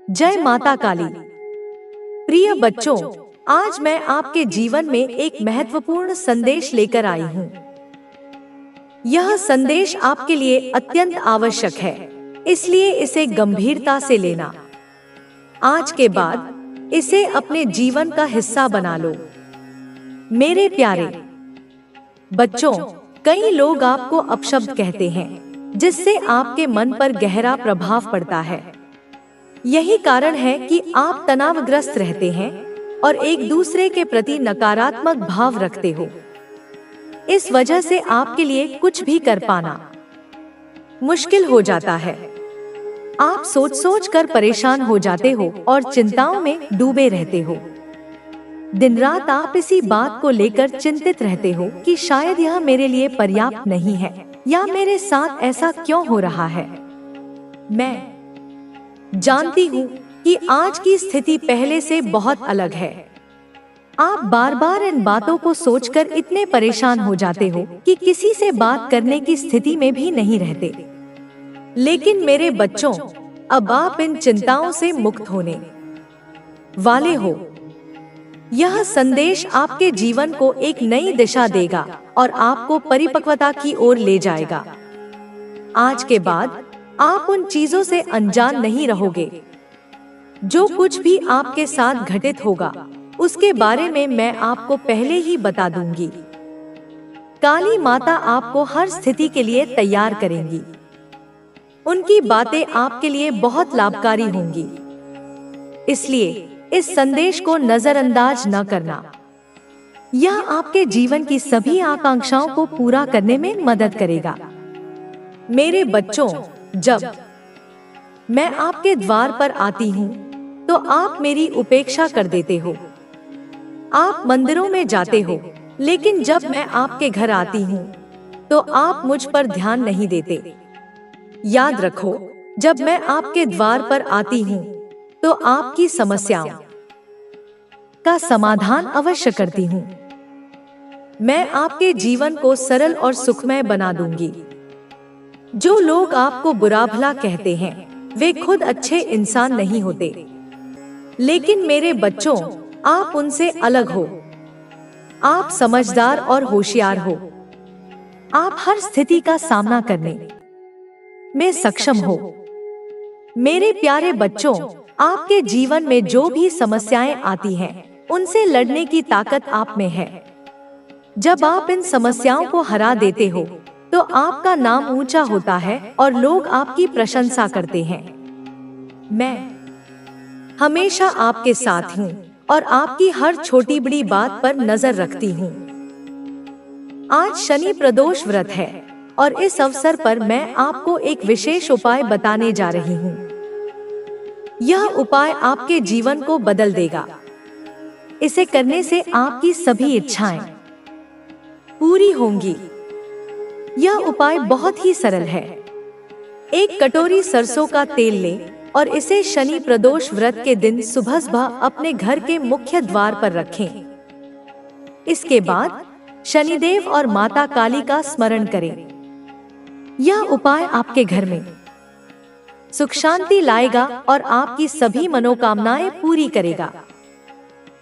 जय माता काली। प्रिय बच्चों, आज मैं आपके जीवन में एक महत्वपूर्ण संदेश लेकर आई हूँ। यह संदेश आपके लिए अत्यंत आवश्यक है, इसलिए इसे गंभीरता से लेना। आज के बाद इसे अपने जीवन का हिस्सा बना लो। मेरे प्यारे बच्चों, कई लोग आपको अपशब्द कहते हैं, जिससे आपके मन पर गहरा प्रभाव पड़ता है। यही कारण है कि आप तनावग्रस्त रहते हैं और एक दूसरे के प्रति नकारात्मक भाव रखते हो। इस वजह से आपके लिए कुछ भी कर पाना मुश्किल हो जाता है। आप सोच सोच कर परेशान हो जाते हो और चिंताओं में डूबे रहते हो। दिन रात आप इसी बात को लेकर चिंतित रहते हो कि शायद यह मेरे लिए पर्याप्त नहीं है, या मेरे साथ ऐसा क्यों हो रहा है। मैं जानती हूँ कि आज की स्थिति पहले से बहुत अलग है। आप बार बार इन बातों को सोचकर इतने परेशान हो जाते हो कि किसी से बात करने की स्थिति में भी नहीं रहते। लेकिन मेरे बच्चों, अब आप इन चिंताओं से मुक्त होने वाले हो। यह संदेश आपके जीवन को एक नई दिशा देगा और आपको परिपक्वता की ओर ले जाएगा। आज के बाद आप उन चीजों से अनजान नहीं रहोगे। जो कुछ भी आपके साथ घटित होगा, उसके बारे में मैं आपको पहले ही बता दूंगी। काली माता आपको हर स्थिति के लिए तैयार करेंगी। उनकी बातें आपके लिए बहुत लाभकारी होंगी। इसलिए इस संदेश को नजरअंदाज न करना। यह आपके जीवन की सभी आकांक्षाओं को पूरा करने में मदद करेगा। मेरे बच्चों, जब मैं आपके द्वार पर आती हूँ, तो आप मेरी उपेक्षा कर देते हो। आप मंदिरों में जाते हो, लेकिन जब मैं आपके घर आती हूँ, तो आप मुझ पर ध्यान नहीं देते। याद रखो, जब मैं आपके द्वार पर आती हूँ, तो आपकी समस्याओं का समाधान अवश्य करती हूँ। मैं आपके जीवन को सरल और सुखमय बना दूंगी। जो लोग आपको बुरा भला कहते हैं, वे खुद अच्छे इंसान नहीं होते। लेकिन मेरे बच्चों, आप उनसे अलग हो। आप समझदार और होशियार हो। आप हर स्थिति का सामना करने में सक्षम हो। मेरे प्यारे बच्चों, आपके जीवन में जो भी समस्याएं आती हैं, उनसे लड़ने की ताकत आप में है। जब आप इन समस्याओं को हरा देते हो, तो आपका नाम ऊंचा होता है और लोग आपकी प्रशंसा करते हैं। मैं हमेशा आपके साथ हूँ और आपकी हर छोटी बड़ी बात पर नजर रखती हूँ। आज शनि प्रदोष व्रत है और इस अवसर पर मैं आपको एक विशेष उपाय बताने जा रही हूँ। यह उपाय आपके जीवन को बदल देगा। इसे करने से आपकी सभी इच्छाएं पूरी होंगी। यह उपाय बहुत ही सरल है। एक कटोरी सरसों का तेल लें और इसे शनि प्रदोष व्रत के दिन सुबह सुबह अपने घर के मुख्य द्वार पर रखें। इसके बाद शनिदेव और माता काली का स्मरण करें। यह उपाय आपके घर में सुख शांति लाएगा और आपकी सभी मनोकामनाएं पूरी करेगा।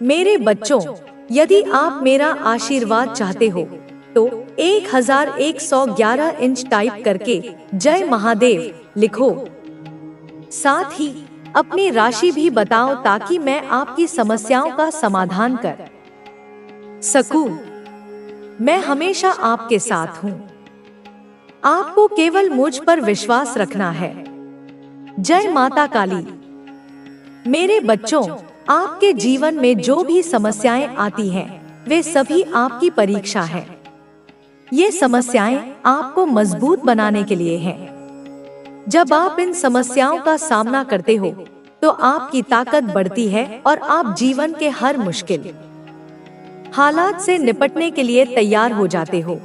मेरे बच्चों, यदि आप मेरा आशीर्वाद चाहते हो, तो 1111 इंच टाइप करके जय महादेव लिखो। साथ ही अपनी राशि भी बताओ, ताकि मैं आपकी समस्याओं का समाधान कर सकूं। मैं हमेशा आपके साथ हूँ। आपको केवल मुझ पर विश्वास रखना है। जय माता काली। मेरे बच्चों, आपके जीवन में जो भी समस्याएं आती हैं, वे सभी आपकी परीक्षा है। ये समस्याएं आपको मजबूत बनाने के लिए हैं। जब आप इन समस्याओं का सामना करते हो, तो आपकी ताकत बढ़ती है और आप जीवन के हर मुश्किल हालात से निपटने के लिए तैयार हो जाते हो।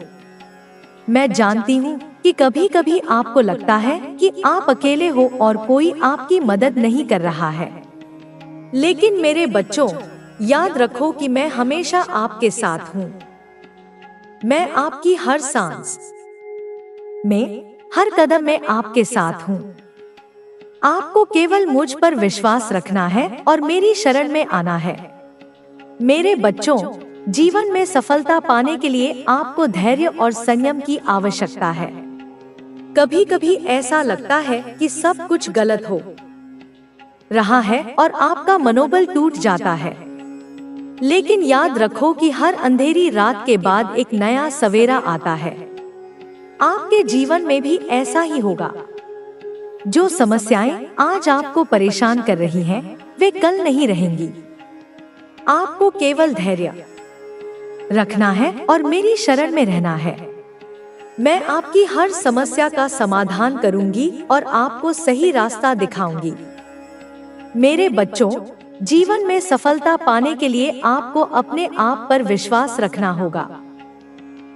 मैं जानती हूँ कि कभी कभी आपको लगता है कि आप अकेले हो और कोई आपकी मदद नहीं कर रहा है। लेकिन मेरे बच्चों, याद रखो कि मैं हमेशा आपके साथ हूँ। मैं आपकी हर सांस में, हर कदम में आपके साथ हूँ। आपको केवल मुझ पर विश्वास रखना है और मेरी शरण में आना है। मेरे बच्चों, जीवन में सफलता पाने के लिए आपको धैर्य और संयम की आवश्यकता है। कभी कभी ऐसा लगता है कि सब कुछ गलत हो रहा है और आपका मनोबल टूट जाता है। लेकिन याद रखो कि हर अंधेरी रात के बाद एक नया सवेरा आता है। आपके जीवन में भी ऐसा ही होगा। जो समस्याएं आज आपको परेशान कर रही हैं, वे कल नहीं रहेंगी। आपको केवल धैर्य रखना है और मेरी शरण में रहना है। मैं आपकी हर समस्या का समाधान करूंगी और आपको सही रास्ता दिखाऊंगी। मेरे बच्चों, जीवन में सफलता पाने के लिए आपको अपने आप पर विश्वास रखना होगा।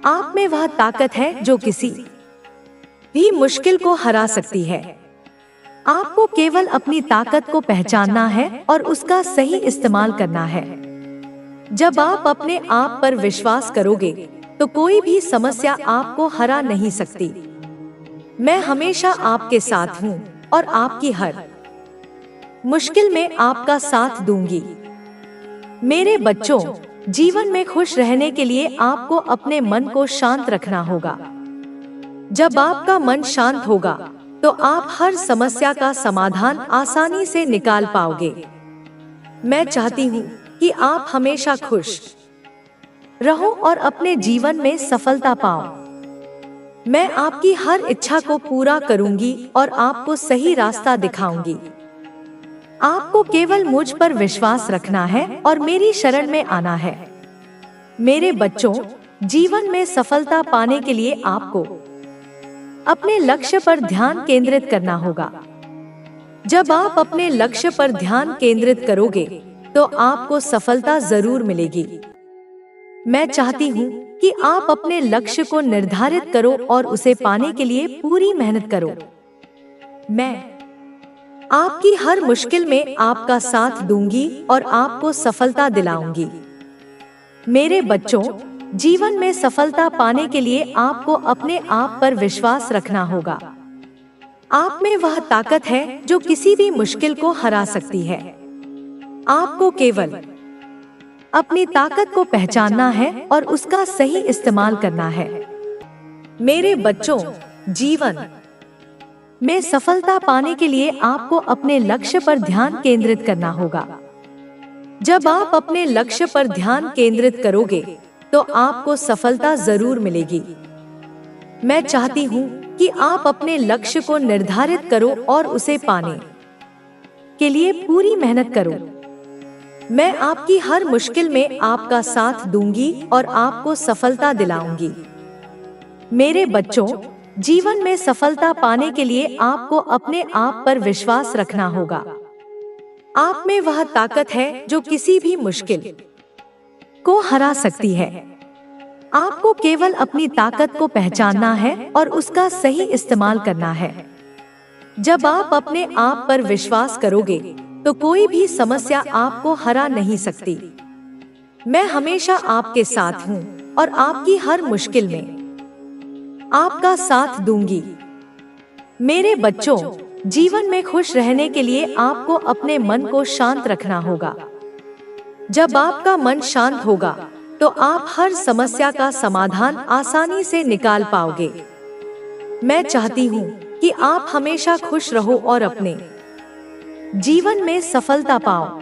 आप में वह ताकत है जो किसी भी मुश्किल को हरा सकती है। आपको केवल अपनी ताकत को पहचानना है और उसका सही इस्तेमाल करना है। जब आप अपने आप पर विश्वास करोगे तो कोई भी समस्या आपको हरा नहीं सकती। मैं हमेशा आपके साथ हूँ और आपकी हर मुश्किल में आपका साथ दूंगी। मेरे बच्चों, जीवन में खुश रहने के लिए आपको अपने मन को शांत रखना होगा। जब आपका मन शांत होगा तो आप हर समस्या का समाधान आसानी से निकाल पाओगे। मैं चाहती हूँ कि आप हमेशा खुश रहो और अपने जीवन में सफलता पाओ। मैं आपकी हर इच्छा को पूरा करूंगी और आपको सही रास्ता दिखाऊंगी। आपको केवल मुझ पर विश्वास रखना है और मेरी शरण में आना है। मेरे बच्चों, जीवन में सफलता पाने के लिए आपको अपने लक्ष्य पर ध्यान केंद्रित करना होगा। जब आप अपने लक्ष्य पर ध्यान केंद्रित करोगे तो आपको सफलता जरूर मिलेगी। मैं चाहती हूँ कि आप अपने लक्ष्य को निर्धारित करो और उसे पाने के लिए पूरी मेहनत करो। मैं आपकी हर मुश्किल में आपका साथ दूंगी और आपको सफलता दिलाऊंगी। मेरे बच्चों, जीवन में सफलता पाने के लिए आपको अपने आप पर विश्वास रखना होगा। आप में वह ताकत है जो किसी भी मुश्किल को हरा सकती है। आपको केवल अपनी ताकत को पहचानना है और उसका सही इस्तेमाल करना है। मेरे बच्चों, जीवन में सफलता पाने के लिए आपको अपने लक्ष्य पर ध्यान केंद्रित करना होगा। जब आप अपने लक्ष्य पर ध्यान केंद्रित करोगे तो आपको सफलता जरूर मिलेगी। मैं चाहती हूँ कि आप अपने लक्ष्य को निर्धारित करो और उसे पाने के लिए पूरी मेहनत करो। मैं आपकी हर मुश्किल में आपका साथ दूंगी और आपको सफलता दिलाऊंगी। मेरे बच्चों, जीवन में सफलता पाने के लिए आपको अपने आप पर विश्वास रखना होगा। आप में वह ताकत है जो किसी भी मुश्किल को हरा सकती है। आपको केवल अपनी ताकत को पहचानना है और उसका सही इस्तेमाल करना है। जब आप अपने आप पर विश्वास करोगे तो कोई भी समस्या आपको हरा नहीं सकती। मैं हमेशा आपके साथ हूँ और आपकी हर मुश्किल में आपका साथ दूंगी। मेरे बच्चों, जीवन में खुश रहने के लिए आपको अपने मन को शांत रखना होगा। जब आपका मन शांत होगा तो आप हर समस्या का समाधान आसानी से निकाल पाओगे। मैं चाहती हूँ कि आप हमेशा खुश रहो और अपने जीवन में सफलता पाओ।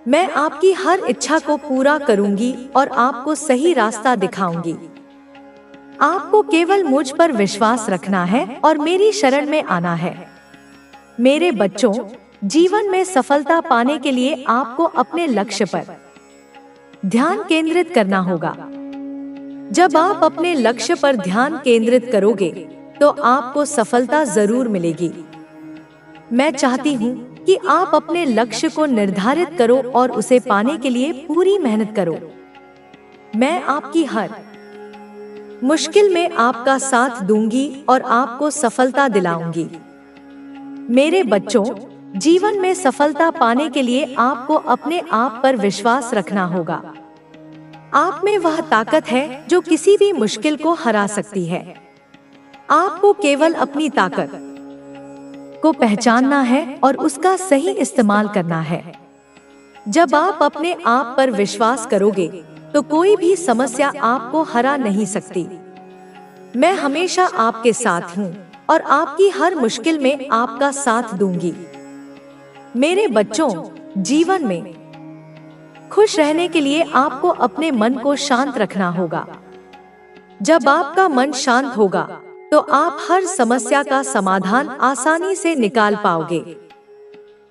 मैं आपकी हर इच्छा को पूरा करूंगी और आपको सही रास्ता दिखाऊंगी। आपको केवल मुझ पर विश्वास रखना है और मेरी शरण में आना है। मेरे बच्चों, जीवन में सफलता पाने के लिए आपको अपने लक्ष्य पर ध्यान केंद्रित करना होगा। जब आप अपने लक्ष्य पर ध्यान केंद्रित करोगे तो आपको सफलता जरूर मिलेगी। मैं चाहती हूँ कि आप अपने लक्ष्य को निर्धारित करो और उसे पाने के लिए पूरी मेहनत करो। मैं आपकी हर मुश्किल में आपका साथ दूंगी और आपको सफलता दिलाऊंगी। मेरे बच्चों, जीवन में सफलता पाने के लिए आपको अपने आप पर विश्वास रखना होगा। आप में वह ताकत है जो किसी भी मुश्किल को हरा सकती है। आपको केवल अपनी ताकत को पहचानना है और उसका सही इस्तेमाल करना है। जब आप अपने आप पर विश्वास करोगे तो कोई भी समस्या आपको हरा नहीं सकती। मैं हमेशा आपके साथ हूँ और आपकी हर मुश्किल में आपका साथ दूंगी। मेरे बच्चों, जीवन में खुश रहने के लिए आपको अपने मन को शांत रखना होगा। जब आपका मन शांत होगा तो आप हर समस्या का समाधान आसानी से निकाल पाओगे।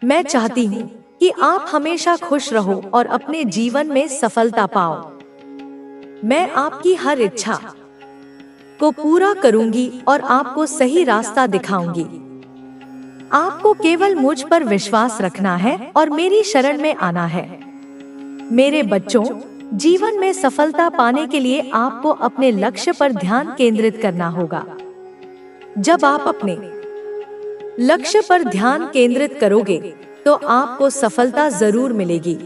मैं चाहती हूँ कि आप हमेशा खुश रहो और अपने जीवन में सफलता पाओ। मैं आपकी हर इच्छा को पूरा करूंगी और आपको सही रास्ता दिखाऊंगी। आपको केवल मुझ पर विश्वास रखना है और मेरी शरण में आना है। मेरे बच्चों, जीवन में सफलता पाने के लिए आपको अपने लक्ष्य पर ध्यान केंद्रित करना होगा। जब आप अपने लक्ष्य पर ध्यान केंद्रित करोगे तो आपको सफलता जरूर मिलेगी।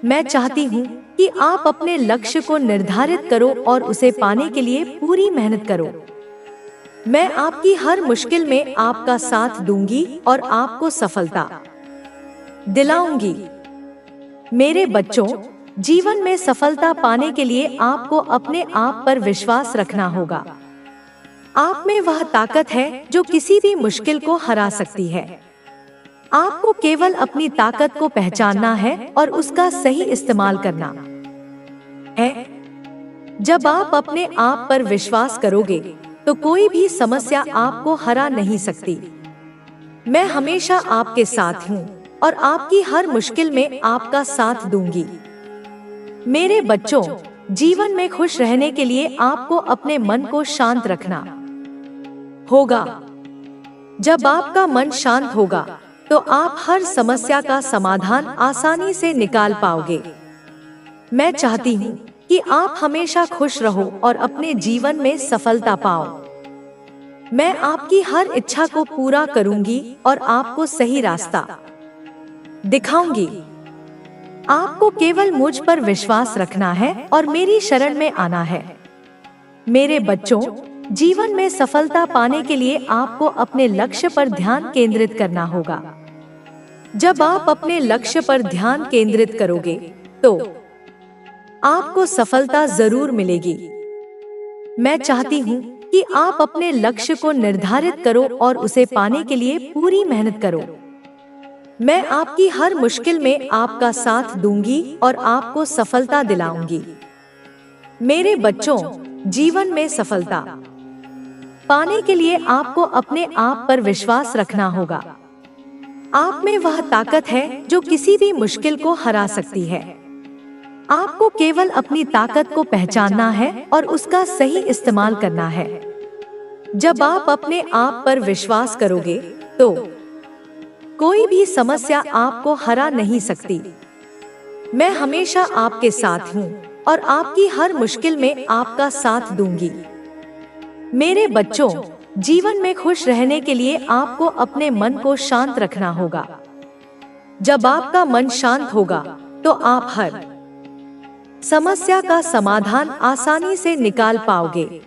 मैं चाहती हूँ कि आप अपने लक्ष्य को निर्धारित करो और उसे पाने के लिए पूरी मेहनत करो। मैं आपकी हर मुश्किल में आपका साथ दूंगी और आपको सफलता दिलाऊंगी। मेरे बच्चों, जीवन में सफलता पाने के लिए आपको अपने आप पर विश्वास रखना होगा। आप में वह ताकत है जो किसी भी मुश्किल को हरा सकती है। आपको केवल अपनी ताकत को पहचानना है और उसका सही इस्तेमाल करना है। जब आप अपने आप पर विश्वास करोगे तो कोई भी समस्या आपको हरा नहीं सकती। मैं हमेशा आपके साथ हूँ और आपकी हर मुश्किल में आपका साथ दूंगी। मेरे बच्चों, जीवन में खुश रहने के लिए आपको अपने मन को शांत रखना होगा। जब आपका मन शांत होगा तो आप हर समस्या का समाधान आसानी से निकाल पाओगे। मैं चाहती हूँ कि आप हमेशा खुश रहो और अपने जीवन में सफलता पाओ। मैं आपकी हर इच्छा को पूरा करूंगी और आपको सही रास्ता दिखाऊंगी। आपको केवल मुझ पर विश्वास रखना है और मेरी शरण में आना है। मेरे बच्चों, जीवन में सफलता पाने के लिए आपको अपने लक्ष्य पर ध्यान केंद्रित करना होगा। जब आप अपने लक्ष्य पर ध्यान केंद्रित करोगे तो आपको सफलता जरूर मिलेगी। मैं चाहती हूँ कि आप अपने लक्ष्य को निर्धारित करो और उसे पाने के लिए पूरी मेहनत करो। मैं आपकी हर मुश्किल में आपका साथ दूंगी और आपको सफलता दिलाऊंगी। मेरे बच्चों, जीवन में सफलता पाने के लिए आपको अपने आप पर विश्वास रखना होगा। आप में वह ताकत है जो किसी भी मुश्किल को हरा सकती है। आपको केवल अपनी ताकत को पहचानना है और उसका सही इस्तेमाल करना है। जब आप अपने आप पर विश्वास करोगे तो कोई भी समस्या आपको हरा नहीं सकती। मैं हमेशा आपके साथ हूँ और आपकी हर मुश्किल में आपका साथ दूंगी। मेरे बच्चों, जीवन में खुश रहने के लिए आपको अपने मन को शांत रखना होगा। जब आपका मन शांत होगा तो आप हर समस्या का समाधान आसानी से निकाल पाओगे।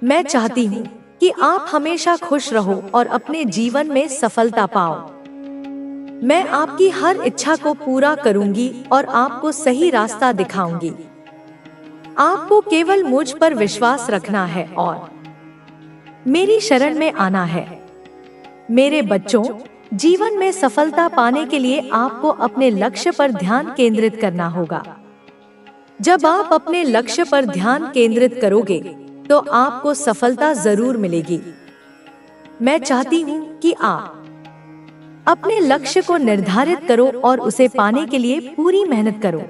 मैं चाहती हूँ कि आप हमेशा खुश रहो और अपने जीवन में सफलता पाओ। मैं आपकी हर इच्छा को पूरा करूंगी और आपको सही रास्ता दिखाऊंगी। आपको केवल मुझ पर विश्वास रखना है और मेरी शरण में आना है। मेरे बच्चों, जीवन में सफलता पाने के लिए आपको अपने लक्ष्य पर ध्यान केंद्रित करना होगा। जब आप अपने लक्ष्य पर ध्यान केंद्रित करोगे तो आपको सफलता जरूर मिलेगी। मैं चाहती हूँ कि आप अपने लक्ष्य को निर्धारित करो और उसे पाने के लिए पूरी मेहनत करो।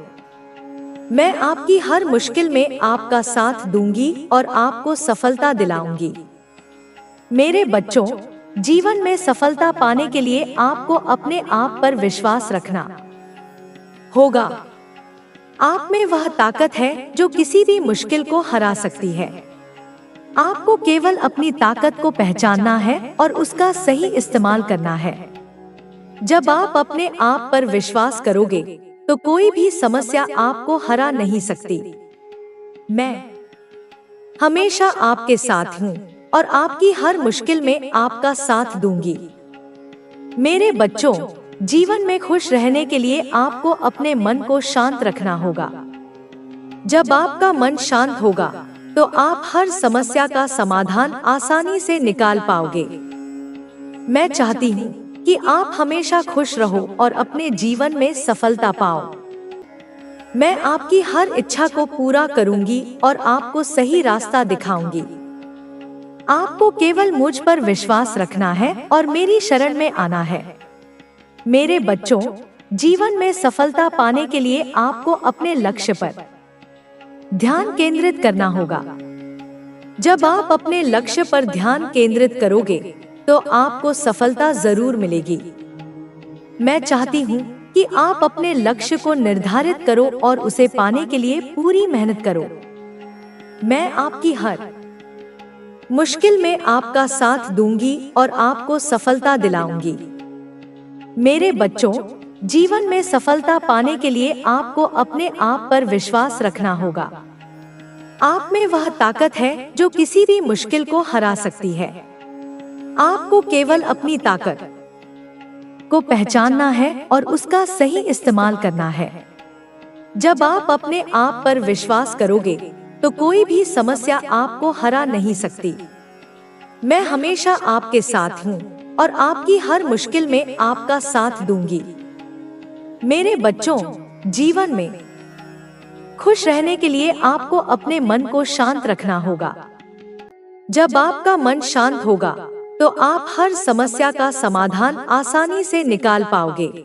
मैं आपकी हर मुश्किल में आपका साथ दूंगी और आपको सफलता दिलाऊंगी। मेरे बच्चों, जीवन में सफलता पाने के लिए आपको अपने आप पर विश्वास रखना होगा। आप में वह ताकत है जो किसी भी मुश्किल को हरा सकती है। आपको केवल अपनी ताकत को पहचानना है और उसका सही इस्तेमाल करना है। जब आप अपने आप पर विश्वास करोगे तो कोई भी समस्या आपको हरा नहीं सकती। मैं हमेशा आपके साथ हूँ और आपकी हर मुश्किल में आपका साथ दूंगी। मेरे बच्चों, जीवन में खुश रहने के लिए आपको अपने मन को शांत रखना होगा। जब आपका मन शांत होगा तो आप हर समस्या का समाधान आसानी से निकाल पाओगे। मैं चाहती हूँ कि आप हमेशा खुश रहो और अपने जीवन में सफलता पाओ। मैं आपकी हर इच्छा को पूरा करूंगी और आपको सही रास्ता दिखाऊंगी। आपको केवल मुझ पर विश्वास रखना है और मेरी शरण में आना है। मेरे बच्चों, जीवन में सफलता पाने के लिए आपको अपने लक्ष्य पर ध्यान केंद्रित करना होगा। जब आप अपने लक्ष्य पर ध्यान केंद्रित करोगे तो आपको सफलता जरूर मिलेगी। मैं चाहती हूँ कि आप अपने लक्ष्य को निर्धारित करो और उसे पाने के लिए पूरी मेहनत करो। मैं आपकी हर मुश्किल में आपका साथ दूंगी और आपको सफलता दिलाऊंगी। मेरे बच्चों, जीवन में सफलता पाने के लिए आपको अपने आप पर विश्वास रखना होगा। आप में वह ताकत है जो किसी भी मुश्किल को हरा सकती है। आपको केवल अपनी ताकत को पहचानना है और उसका सही इस्तेमाल करना है। जब आप अपने आप पर विश्वास करोगे तो कोई भी समस्या आपको हरा नहीं सकती। मैं हमेशा आपके साथ हूँ और आपकी हर मुश्किल में आपका साथ दूंगी। मेरे बच्चों, जीवन में खुश रहने के लिए आपको अपने मन को शांत रखना होगा। जब आपका मन शांत होगा तो आप हर समस्या का समाधान आसानी से निकाल पाओगे।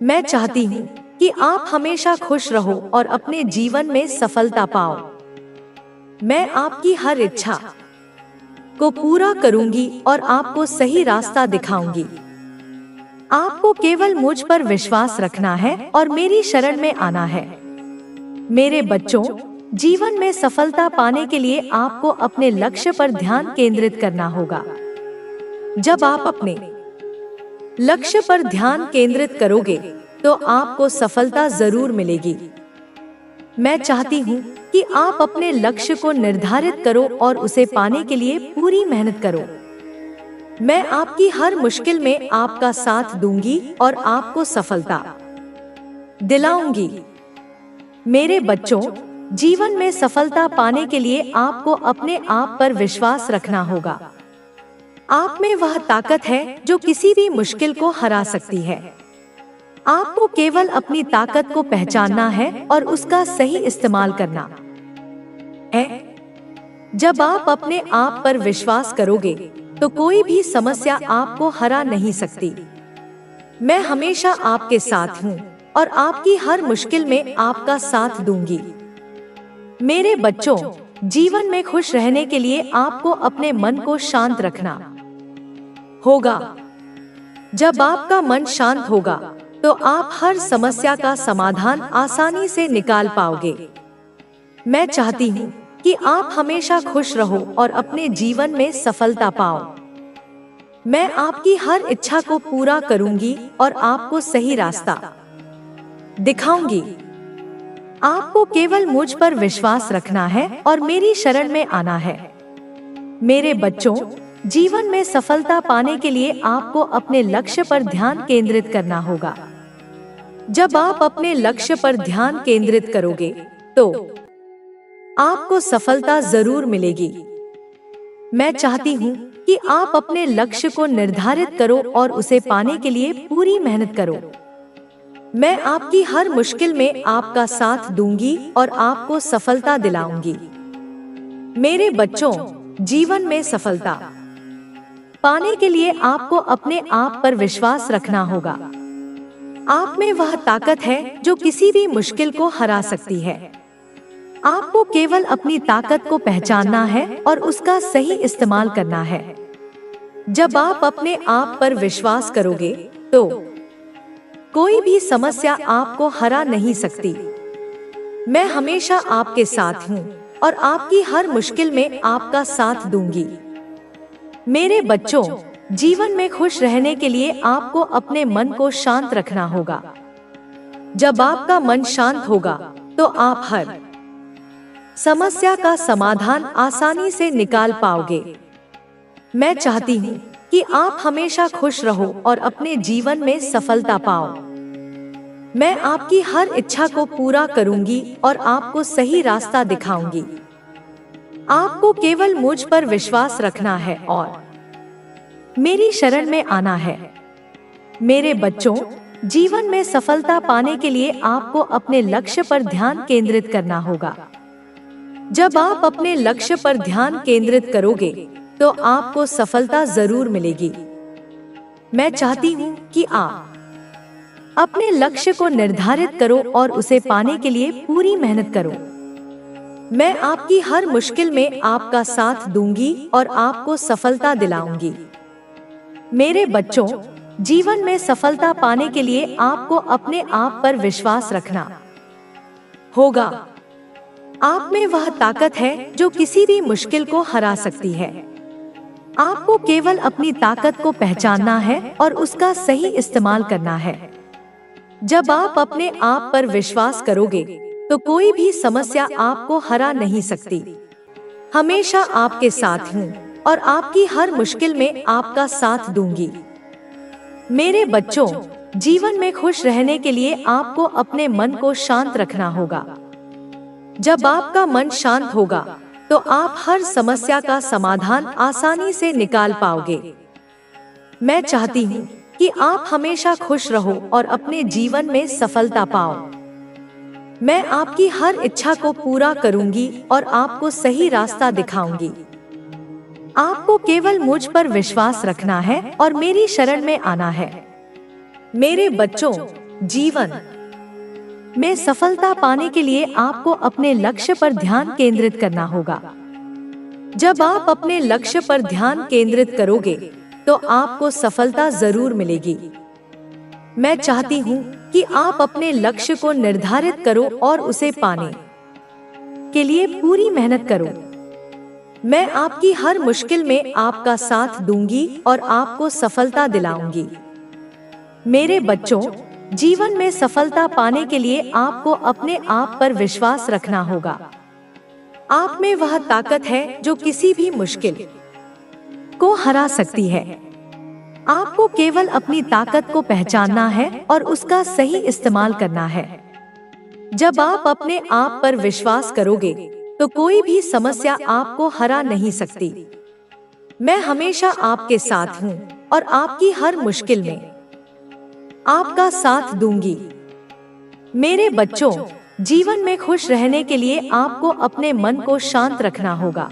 मैं चाहती हूँ कि आप हमेशा खुश रहो और अपने जीवन में सफलता पाओ। मैं आपकी हर इच्छा को पूरा करूंगी और आपको सही रास्ता दिखाऊंगी। आपको केवल मुझ पर विश्वास रखना है और मेरी शरण में आना है। मेरे बच्चों, जीवन में सफलता पाने के लिए आपको अपने लक्ष्य पर ध्यान केंद्रित करना होगा। जब आप अपने लक्ष्य पर ध्यान केंद्रित करोगे तो आपको सफलता जरूर मिलेगी। मैं चाहती हूँ कि आप अपने लक्ष्य को निर्धारित करो और उसे पाने के लिए पूरी मेहनत करो। मैं आपकी हर मुश्किल में आपका साथ दूंगी और आपको सफलता दिलाऊंगी। मेरे बच्चों, जीवन में सफलता पाने के लिए आपको अपने आप पर विश्वास रखना होगा। आप में वह ताकत है जो किसी भी मुश्किल को हरा सकती है। आपको केवल अपनी ताकत को पहचानना है और उसका सही इस्तेमाल करना है। जब आप अपने आप पर विश्वास करोगे तो कोई भी समस्या आपको हरा नहीं सकती। मैं हमेशा आपके साथ हूँ और आपकी हर मुश्किल में आपका साथ दूंगी। मेरे बच्चों, जीवन में खुश रहने के लिए आपको अपने मन को शांत रखना होगा। जब आपका मन शांत होगा तो आप हर समस्या का समाधान आसानी से निकाल पाओगे। मैं चाहती हूँ कि आप हमेशा खुश रहो और अपने जीवन में सफलता पाओ। मैं आपकी हर इच्छा को पूरा करूंगी और आपको सही रास्ता दिखाऊंगी। आपको केवल मुझ पर विश्वास रखना है और मेरी शरण में आना है। मेरे बच्चों, जीवन में सफलता पाने के लिए आपको अपने लक्ष्य पर ध्यान केंद्रित करना होगा। जब आप अपने लक्ष्य पर ध्यान केंद्रित करोगे तो आपको सफलता जरूर मिलेगी। मैं चाहती हूँ कि आप अपने लक्ष्य को निर्धारित करो और उसे पाने के लिए पूरी मेहनत करो। मैं आपकी हर मुश्किल में आपका साथ दूंगी और आपको सफलता दिलाऊंगी। मेरे बच्चों, जीवन में सफलता पाने के लिए आपको अपने आप पर विश्वास रखना होगा। आप में वह ताकत है जो किसी भी मुश्किल को हरा सकती है। आपको केवल अपनी ताकत को पहचानना है और उसका सही इस्तेमाल करना है। जब आप अपने आप पर विश्वास करोगे तो कोई भी समस्या आपको हरा नहीं सकती। मैं हमेशा आपके साथ हूँ और आपकी हर मुश्किल में आपका साथ दूंगी। मेरे बच्चों, जीवन में खुश रहने के लिए आपको अपने मन को शांत रखना होगा। जब आपका मन शांत होगा तो आप हर समस्या का समाधान आसानी से निकाल पाओगे। मैं चाहती हूँ कि आप हमेशा खुश रहो और अपने जीवन में सफलता पाओ। मैं आपकी हर इच्छा को पूरा करूंगी और आपको सही रास्ता दिखाऊंगी। आपको केवल मुझ पर विश्वास रखना है और मेरी शरण में आना है। मेरे बच्चों, जीवन में सफलता पाने के लिए आपको अपने लक्ष्य पर ध्यान केंद्रित करना होगा। जब आप अपने लक्ष्य पर ध्यान केंद्रित करोगे तो आपको सफलता जरूर मिलेगी। मैं चाहती हूँ कि आप अपने लक्ष्य को निर्धारित करो और उसे पाने के लिए पूरी मेहनत करो। मैं आपकी हर मुश्किल में आपका साथ दूंगी और आपको सफलता दिलाऊंगी। मेरे बच्चों, जीवन में सफलता पाने के लिए आपको अपने आप पर विश्वास रखना होगा। आप में वह ताकत है जो किसी भी मुश्किल को हरा सकती है। आपको केवल अपनी ताकत को पहचानना है और उसका सही इस्तेमाल करना है। जब आप अपने आप पर विश्वास करोगे तो कोई भी समस्या आपको हरा नहीं सकती। हमेशा आपके साथ हूँ और आपकी हर मुश्किल में आपका साथ दूंगी। मेरे बच्चों, जीवन में खुश रहने के लिए आपको अपने मन को शांत रखना होगा। जब आपका मन शांत होगा तो आप हर समस्या का समाधान आसानी से निकाल पाओगे। मैं चाहती हूँ कि आप हमेशा खुश रहो और अपने जीवन में सफलता पाओ। मैं आपकी हर इच्छा को पूरा करूंगी और आपको सही रास्ता दिखाऊंगी। आपको केवल मुझ पर विश्वास रखना है और मेरी शरण में आना है। मेरे बच्चों, जीवन में सफलता पाने के लिए आपको अपने लक्ष्य पर ध्यान केंद्रित करना होगा। जब आप अपने लक्ष्य पर ध्यान केंद्रित करोगे तो आपको सफलता जरूर मिलेगी। मैं चाहती हूँ कि आप अपने लक्ष्य को निर्धारित करो और उसे पाने के लिए पूरी मेहनत करो। मैं आपकी हर मुश्किल में आपका साथ दूंगी और आपको सफलता दिलाऊंगी। मेरे बच्चों, जीवन में सफलता पाने के लिए आपको अपने आप पर विश्वास रखना होगा। आप में वह ताकत है जो किसी भी मुश्किल को हरा सकती है। आपको केवल अपनी ताकत को पहचानना है और उसका सही इस्तेमाल करना है। जब आप अपने आप पर विश्वास करोगे तो कोई भी समस्या आपको हरा नहीं सकती। मैं हमेशा आपके साथ हूँ और आपकी हर मुश्किल में आपका साथ दूंगी। मेरे बच्चों, जीवन में खुश रहने के लिए आपको अपने मन को शांत रखना होगा।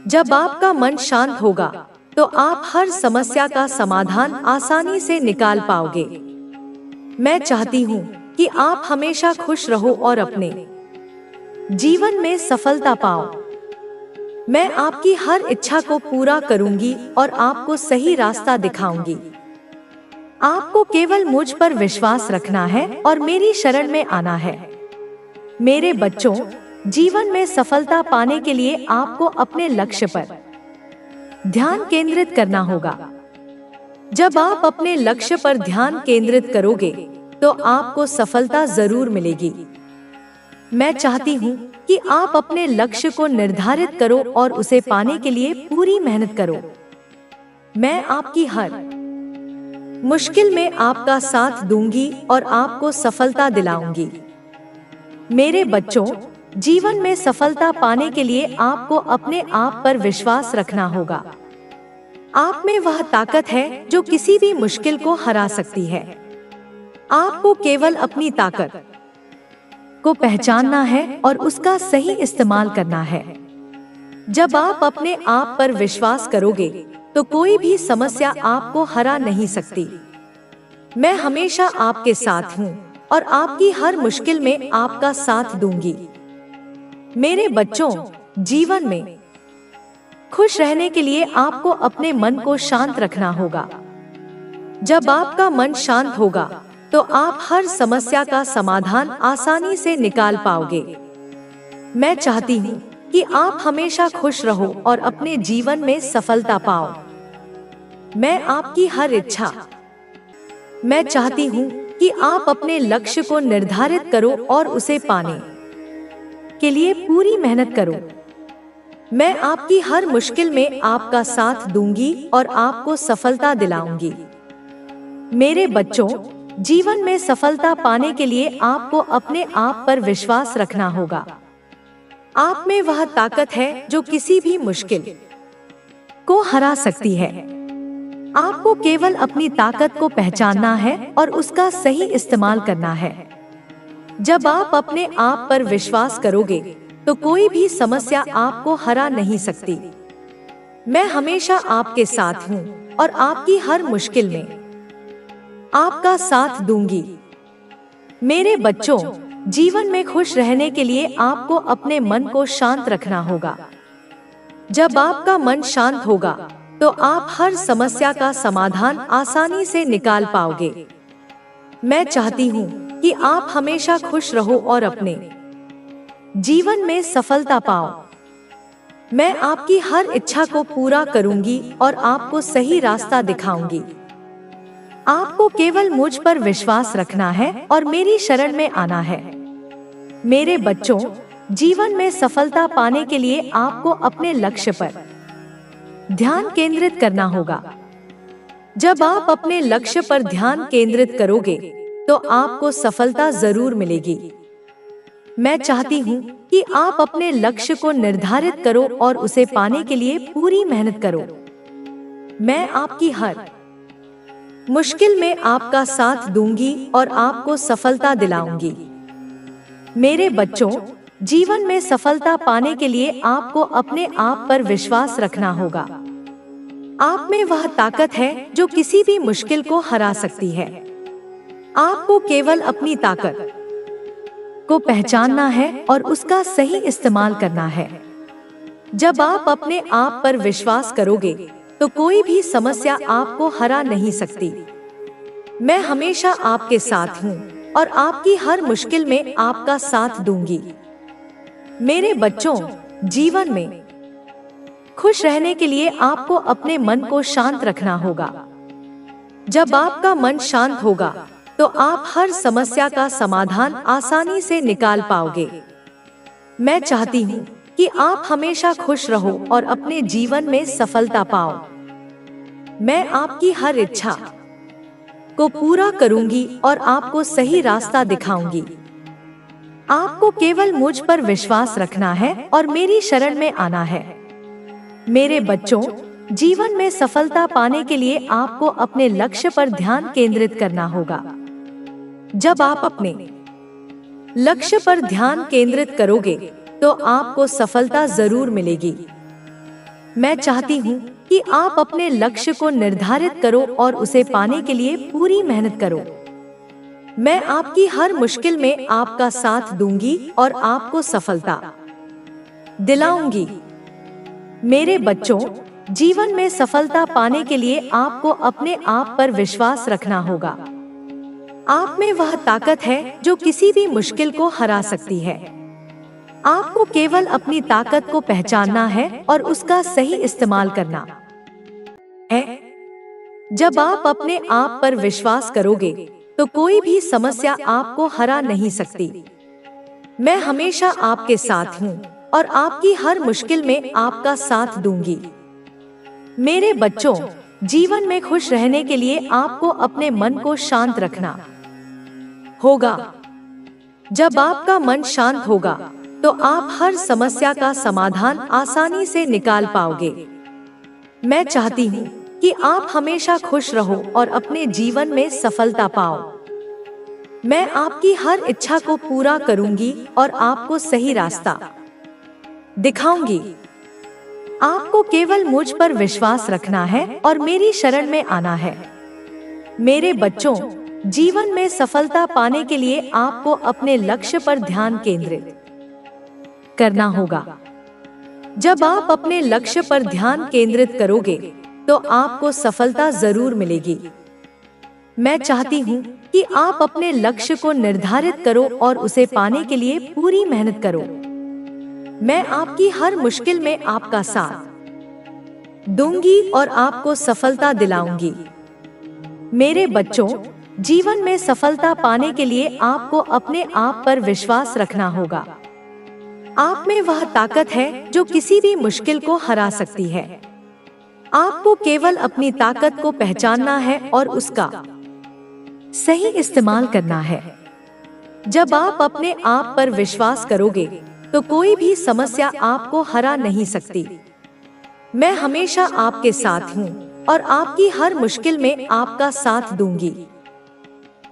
जब आपका मन शांत होगा तो आप हर समस्या का समाधान आसानी से निकाल पाओगे। मैं चाहती हूँ कि आप हमेशा खुश रहो और अपने जीवन में सफलता पाओ। मैं आपकी हर इच्छा को पूरा करूंगी और आपको सही रास्ता दिखाऊंगी। आपको केवल मुझ पर विश्वास रखना है और मेरी शरण में आना है। मेरे बच्चों, जीवन में सफलता पाने के लिए आपको अपने लक्ष्य पर ध्यान केंद्रित करना होगा। जब आप अपने लक्ष्य पर ध्यान केंद्रित करोगे तो आपको सफलता जरूर मिलेगी। मैं चाहती हूँ कि आप अपने लक्ष्य को निर्धारित करो और उसे पाने के लिए पूरी मेहनत करो। मैं आपकी हर मुश्किल में आपका साथ दूंगी और आपको सफलता दिलाऊंगी। मेरे बच्चों, जीवन में सफलता पाने के लिए आपको अपने आप पर विश्वास रखना होगा। आप में वह ताकत है जो किसी भी मुश्किल को हरा सकती है। आपको केवल अपनी ताकत को पहचानना है और उसका सही इस्तेमाल करना है। जब आप अपने आप पर विश्वास करोगे तो कोई भी समस्या आपको हरा नहीं सकती। मैं हमेशा आपके साथ हूँ और आपकी हर मुश्किल में आपका साथ दूंगी। मेरे बच्चों, जीवन में खुश रहने के लिए आपको अपने मन को शांत रखना होगा। जब आपका मन शांत होगा तो आप हर समस्या का समाधान आसानी से निकाल पाओगे। मैं चाहती हूँ कि आप हमेशा खुश रहो और अपने जीवन में सफलता पाओ। मैं आपकी हर इच्छा मैं चाहती हूँ कि आप अपने लक्ष्य को निर्धारित करो और उसे पाने के लिए पूरी मेहनत करो। मैं आपकी हर मुश्किल में आपका साथ दूंगी और आपको सफलता दिलाऊंगी। मेरे बच्चों, जीवन में सफलता पाने के लिए आपको अपने आप पर विश्वास रखना होगा। आप में वह ताकत है जो किसी भी मुश्किल को हरा सकती है। आपको केवल अपनी ताकत को पहचानना है और उसका सही इस्तेमाल करना है। जब आप अपने आप पर विश्वास करोगे तो कोई भी समस्या आपको हरा नहीं सकती। मैं हमेशा आपके साथ हूँ और आपकी हर मुश्किल में आपका साथ दूंगी। मेरे बच्चों, जीवन में खुश रहने के लिए आपको अपने मन को शांत रखना होगा। जब आपका मन शांत होगा तो आप हर समस्या का समाधान आसानी से निकाल पाओगे। मैं चाहती हूँ कि आप हमेशा खुश रहो और अपने जीवन में सफलता पाओ। मैं आपकी हर इच्छा को पूरा करूंगी और आपको सही रास्ता दिखाऊंगी। आपको केवल मुझ पर विश्वास रखना है और मेरी शरण में आना है। मेरे बच्चों, जीवन में सफलता पाने के लिए आपको अपने लक्ष्य पर ध्यान केंद्रित करना होगा। जब आप अपने लक्ष्य पर ध्यान केंद्रित करोगे तो आपको सफलता जरूर मिलेगी। मैं चाहती हूँ कि आप अपने लक्ष्य को निर्धारित करो और उसे पाने के लिए पूरी मेहनत करो। मैं आपकी हर मुश्किल में आपका साथ दूंगी और आपको सफलता दिलाऊंगी। मेरे बच्चों, जीवन में सफलता पाने के लिए आपको अपने आप पर विश्वास रखना होगा। आप में वह ताकत है जो किसी भी मुश्किल को हरा सकती है। आपको केवल अपनी ताकत को पहचानना है और उसका सही इस्तेमाल करना है। जब आप अपने आप पर विश्वास करोगे तो कोई भी समस्या आपको हरा नहीं सकती। मैं हमेशा आपके साथ हूँ और आपकी हर मुश्किल में आपका साथ दूंगी। मेरे बच्चों, जीवन में खुश रहने के लिए आपको अपने मन को शांत रखना होगा। जब आपका मन शांत होगा तो आप हर समस्या का समाधान आसानी से निकाल पाओगे। मैं चाहती हूँ कि आप हमेशा खुश रहो और अपने जीवन में सफलता पाओ। मैं आपकी हर इच्छा को पूरा करूंगी और आपको सही रास्ता दिखाऊंगी। आपको केवल मुझ पर विश्वास रखना है और मेरी शरण में आना है। मेरे बच्चों, जीवन में सफलता पाने के लिए आपको अपने लक्ष्य पर ध्यान केंद्रित करना होगा। जब आप अपने लक्ष्य पर ध्यान केंद्रित करोगे तो आपको सफलता जरूर मिलेगी। मैं चाहती हूँ कि आप अपने लक्ष्य को निर्धारित करो और उसे पाने के लिए पूरी मेहनत करो। मैं आपकी हर मुश्किल में आपका साथ दूंगी और आपको सफलता दिलाऊंगी। मेरे बच्चों, जीवन में सफलता पाने के लिए आपको अपने आप पर विश्वास रखना होगा। आप में वह ताकत है जो किसी भी मुश्किल को हरा सकती है। आपको केवल अपनी ताकत को पहचानना है और उसका सही इस्तेमाल करना है। जब आप अपने आप पर विश्वास करोगे तो कोई भी समस्या आपको हरा नहीं सकती। मैं हमेशा आपके साथ हूँ और आपकी हर मुश्किल में आपका साथ दूंगी। मेरे बच्चों, जीवन में खुश रहने के लिए आपको अपने मन को शांत रखना होगा। जब आपका मन शांत होगा तो आप हर समस्या का समाधान आसानी से निकाल पाओगे। मैं चाहती हूँ कि आप हमेशा खुश रहो और अपने जीवन में सफलता पाओ। मैं आपकी हर इच्छा को पूरा करूंगी और आपको सही रास्ता दिखाऊंगी। आपको केवल मुझ पर विश्वास रखना है और मेरी शरण में आना है। मेरे बच्चों, जीवन में सफलता पाने के लिए आपको अपने लक्ष्य पर ध्यान केंद्रित करना होगा। जब आप अपने लक्ष्य पर ध्यान केंद्रित करोगे तो आपको सफलता जरूर मिलेगी। मैं चाहती हूँ कि आप अपने लक्ष्य को निर्धारित करो और उसे पाने के लिए पूरी मेहनत करो। मैं आपकी हर मुश्किल में आपका साथ दूंगी और आपको सफलता दिलाऊंगी। मेरे बच्चों, जीवन में सफलता पाने के लिए आपको अपने आप पर विश्वास रखना होगा। आप में वह ताकत है जो किसी भी मुश्किल को हरा सकती है। आपको केवल अपनी ताकत को पहचानना है और उसका सही इस्तेमाल करना है। जब आप अपने आप पर विश्वास करोगे तो कोई भी समस्या आपको हरा नहीं सकती। मैं हमेशा आपके साथ हूँ और आपकी हर मुश्किल में आपका साथ दूंगी।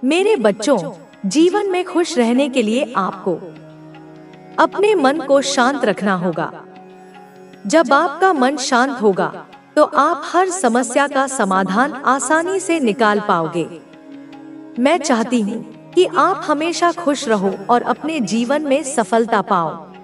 मेरे बच्चों, जीवन में खुश रहने के लिए आपको अपने मन को शांत रखना होगा। जब आपका मन शांत होगा तो आप हर समस्या का समाधान आसानी से निकाल पाओगे। मैं चाहती हूँ कि आप हमेशा खुश रहो और अपने जीवन में सफलता पाओ।